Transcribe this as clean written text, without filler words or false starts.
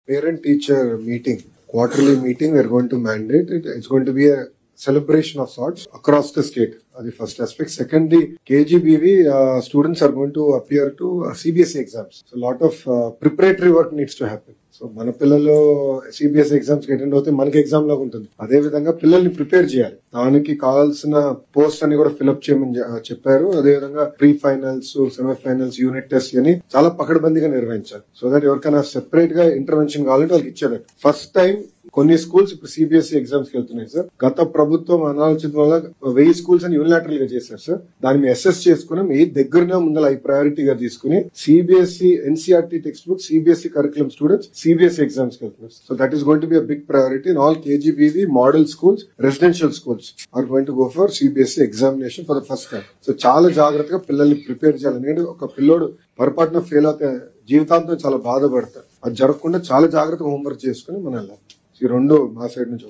parent-teacher meeting, quarterly meeting, we're going to mandate it. It's going to be a celebration of sorts across the state. That's the first aspect. Secondly, KGBV students are going to appear to CBSE exams. So a lot of preparatory work needs to happen. So మన పిల్లలు CBSE exams కి attend అవుతే మనకి exam లాగా ఉంటుంది. అదే విధంగా పిల్లల్ని ప్రిపేర్ చేయాలి. దానికి కావాల్సిన పోస్ట్ అని కూడా ఫిల్అప్ చేయమని చెప్పారు. అదే విధంగా pre finals, semifinals, unit test అని చాలా పకడ్బందీగా నిర్వహించాలి. సో దట్ ఎవరికైనా సెపరేట్ గా ఇంటర్వెన్షన్ కావాలంటే వాళ్ళకి ఇచ్చేది. ఫస్ట్ టైం కొన్ని స్కూల్స్ ఇప్పుడు సిబిఎస్ఈ ఎగ్జామ్స్ కి వెళ్తున్నాయి సార్. గత ప్రభుత్వం అనాలోచిత వల్ల 1000 స్కూల్స్ అని యూనిలాటరల్ గా చేశారు సార్. దాన్ని మేము అసెస్ చేసుకున్నాం. ఏ దగ్గరనే ముందర ప్రయారిటీగా తీసుకుని CBSE NCERT textbook, CBSE curriculum students CBSE exams కి వెళ్తున్నారు. So that is going to be a big priority in all KGBV model schools, residential schools are going to go for CBSE examination for the first time. సో చాలా జాగ్రత్తగా పిల్లల్ని prepare చేయాలి. ఎందుకంటే ఒక పిల్లోడు పొరపాటున ఫెయిల్ అవుతే జీవితాంతం చాలా బాధపడతారు. అది జరగకుండా చాలా జాగ్రత్తగా హోంవర్క్ చేసుకుని మనం వెళ్ళాలి. ఈ రెండు మా సైడ్ నుంచి